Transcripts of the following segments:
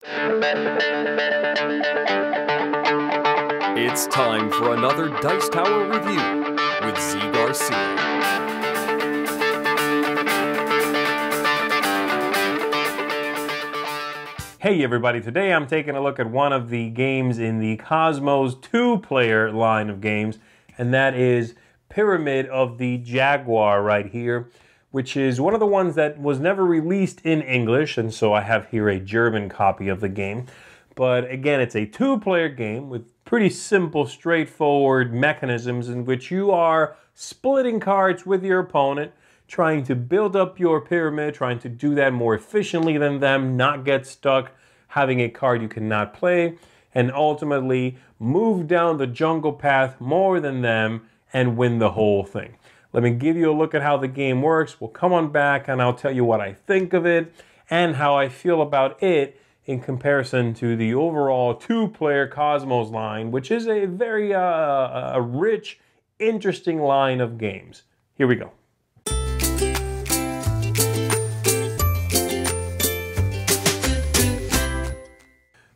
It's time for another Dice Tower review with Z. Garcia. Hey everybody, today I'm taking a look at one of the games in the Cosmos 2-player line of games, and that is Pyramid of the Jaguar right here, which is one of the ones that was never released in English, and so I have here a German copy of the game. But again, it's a 2-player game with pretty simple, straightforward mechanisms in which you are splitting cards with your opponent, trying to build up your pyramid, trying to do that more efficiently than them, not get stuck having a card you cannot play, and ultimately move down the jungle path more than them and win the whole thing. Let me give you a look at how the game works. We'll come on back and I'll tell you what I think of it and how I feel about it in comparison to the overall 2-player Cosmos line, which is a very rich, interesting line of games. Here we go.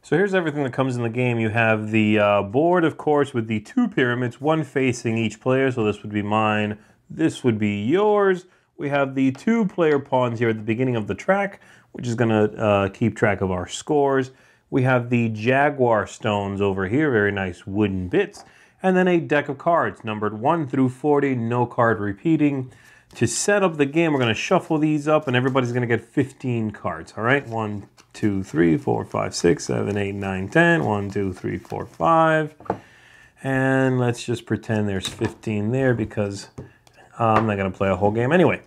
So here's everything that comes in the game. You have the board, of course, with the 2 pyramids, one facing each player. So this would be mine, this would be yours. We have the 2-player pawns here at the beginning of the track, which is going to keep track of our scores. We have the Jaguar stones over here, very nice wooden bits. And then a deck of cards, numbered 1 through 40, no card repeating. To set up the game, we're going to shuffle these up, and everybody's going to get 15 cards, all right? 1, 2, 3, 4, 5, 6, 7, 8, 9, 10. 1, 2, 3, 4, 5. And let's just pretend there's 15 there because I'm not going to play a whole game anyway.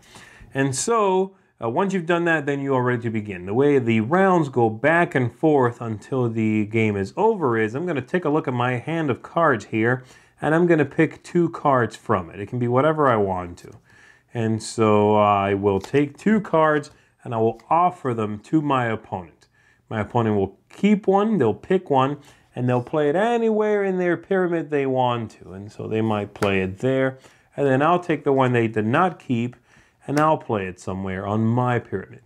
And so, once you've done that, then you are ready to begin. The way the rounds go back and forth until the game is over is I'm going to take a look at my hand of cards here, and I'm going to pick 2 cards from it. It can be whatever I want to. And so I will take 2 cards and I will offer them to my opponent. My opponent will keep one, they'll pick one, and they'll play it anywhere in their pyramid they want to. And so they might play it there, and then I'll take the one they did not keep and I'll play it somewhere on my pyramid.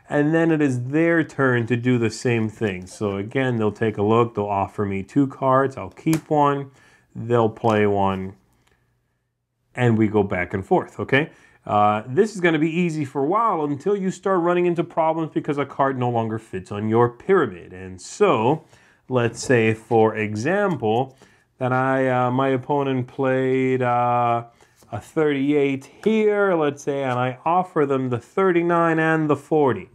And then it is their turn to do the same thing. So again, they'll take a look, they'll offer me 2 cards, I'll keep one, they'll play one, and we go back and forth, okay? This is going to be easy for a while until you start running into problems because a card no longer fits on your pyramid. And so, let's say, for example, that my opponent played a 38 here, let's say, and I offer them the 39 and the 40.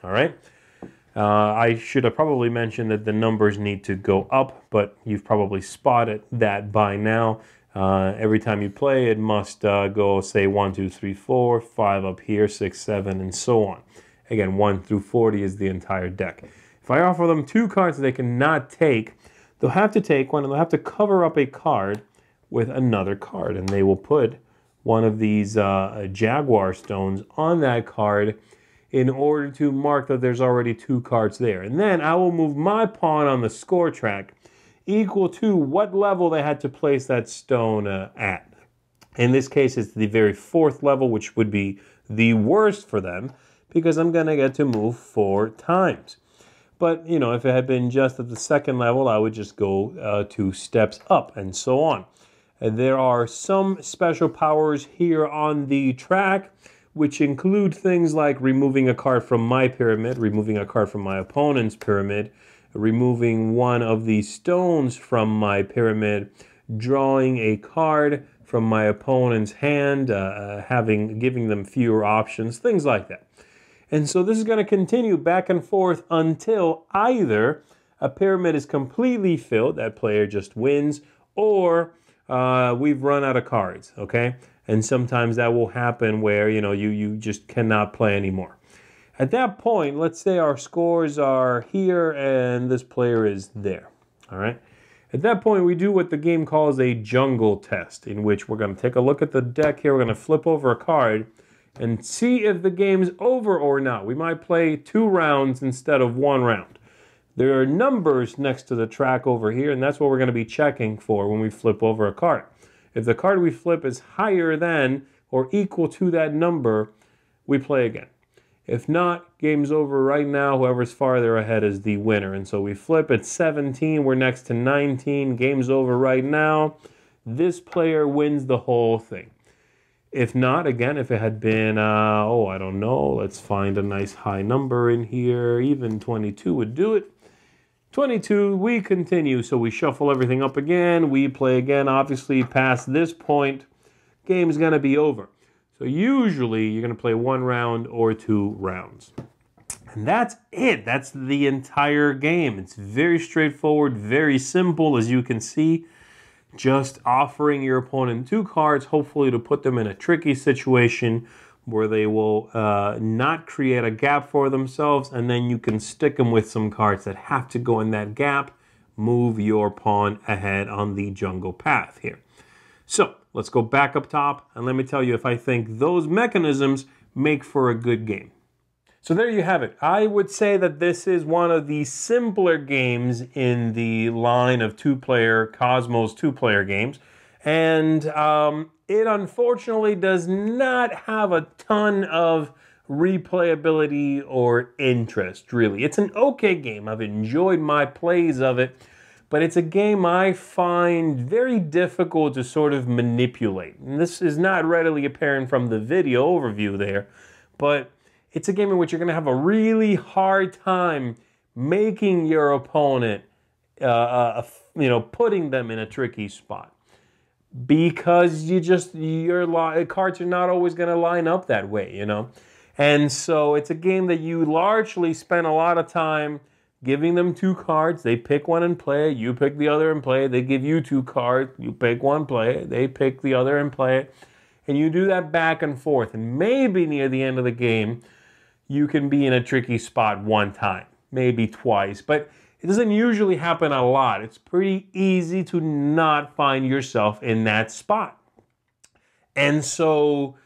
All right? I should have probably mentioned that the numbers need to go up, but you've probably spotted that by now. Every time you play, it must go, say, 1, 2, 3, 4, 5 up here, 6, 7, and so on. Again, 1 through 40 is the entire deck. If I offer them 2 cards that they cannot take, they'll have to take one, and they'll have to cover up a card with another card. And they will put one of these Jaguar stones on that card in order to mark that there's already 2 cards there. And then I will move my pawn on the score track equal to what level they had to place that stone at. In this case, it's the very 4th level, which would be the worst for them, because I'm going to get to move 4 times. But, you know, if it had been just at the 2nd level, I would just go 2 steps up, and so on. And there are some special powers here on the track, which include things like removing a card from my pyramid, removing a card from my opponent's pyramid, removing one of these stones from my pyramid, drawing a card from my opponent's hand, giving them fewer options, things like that. And so this is going to continue back and forth until either a pyramid is completely filled, that player just wins, or we've run out of cards, okay? And sometimes that will happen where, you know, you just cannot play anymore. At that point, let's say our scores are here and this player is there, all right? At that point, we do what the game calls a jungle test, in which we're going to take a look at the deck here. We're going to flip over a card and see if the game's over or not. We might play 2 rounds instead of 1 round. There are numbers next to the track over here, and that's what we're going to be checking for when we flip over a card. If the card we flip is higher than or equal to that number, we play again. If not, game's over right now. Whoever's farther ahead is the winner. And so we flip at 17. We're next to 19. Game's over right now. This player wins the whole thing. If not, again, if it had been, I don't know. Let's find a nice high number in here. Even 22 would do it. 22, we continue. So we shuffle everything up again. We play again. Obviously, past this point, game's going to be over. So usually, you're going to play 1 round or 2 rounds. And that's it. That's the entire game. It's very straightforward, very simple, as you can see. Just offering your opponent 2 cards, hopefully to put them in a tricky situation where they will not create a gap for themselves, and then you can stick them with some cards that have to go in that gap, move your pawn ahead on the jungle path here. So let's go back up top, and let me tell you if I think those mechanisms make for a good game. So there you have it. I would say that this is one of the simpler games in the line of Cosmos two-player games. And it unfortunately does not have a ton of replayability or interest, really. It's an okay game. I've enjoyed my plays of it. But it's a game I find very difficult to sort of manipulate. And this is not readily apparent from the video overview there. But it's a game in which you're going to have a really hard time making your opponent, putting them in a tricky spot. Because your cards are not always going to line up that way, And so it's a game that you largely spend a lot of time giving them 2 cards. They pick one and play it. You pick the other and play it. They give you 2 cards. You pick one, play it. They pick the other and play it. And you do that back and forth. And maybe near the end of the game, you can be in a tricky spot 1 time, maybe twice. But it doesn't usually happen a lot. It's pretty easy to not find yourself in that spot. And so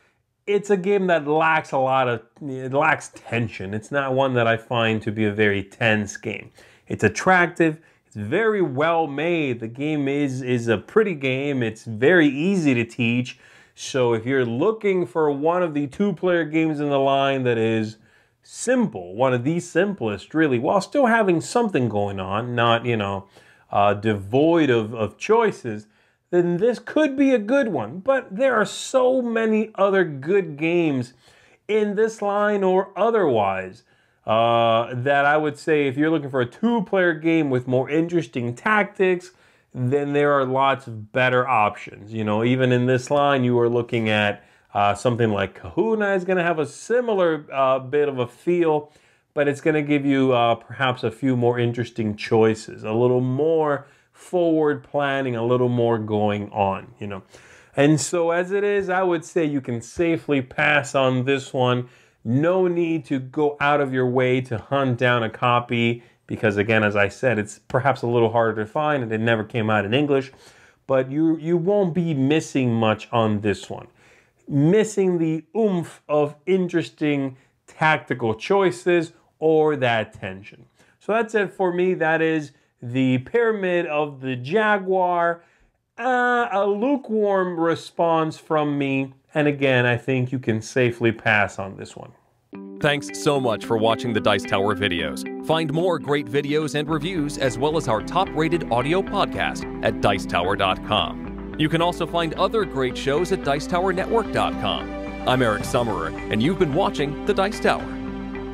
it's a game that lacks it lacks tension. It's not one that I find to be a very tense game. It's attractive. It's very well made. The game is a pretty game. It's very easy to teach. So if you're looking for one of the 2-player games in the line that is simple, one of the simplest, really, while still having something going on, not, devoid of choices, then this could be a good one. But there are so many other good games in this line or otherwise that I would say if you're looking for a 2-player game with more interesting tactics, then there are lots of better options. Even in this line, you are looking at something like Kahuna is going to have a similar bit of a feel, but it's going to give you perhaps a few more interesting choices, a little more forward planning, a little more going on, And so as it is, I would say you can safely pass on this one. No need to go out of your way to hunt down a copy because, again, as I said, it's perhaps a little harder to find and it never came out in English, but you won't be missing much on this one. Missing the oomph of interesting tactical choices or that tension. So that's it for me. That is the Pyramid of the Jaguar. A lukewarm response from me. And again, I think you can safely pass on this one. Thanks so much for watching the Dice Tower videos. Find more great videos and reviews as well as our top-rated audio podcast at Dicetower.com. You can also find other great shows at DicetowerNetwork.com. I'm Eric Summerer, and you've been watching The Dice Tower.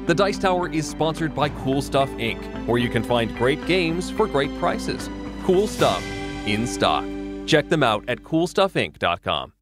The Dice Tower is sponsored by Cool Stuff Inc., where you can find great games for great prices. Cool stuff in stock. Check them out at CoolStuffInc.com.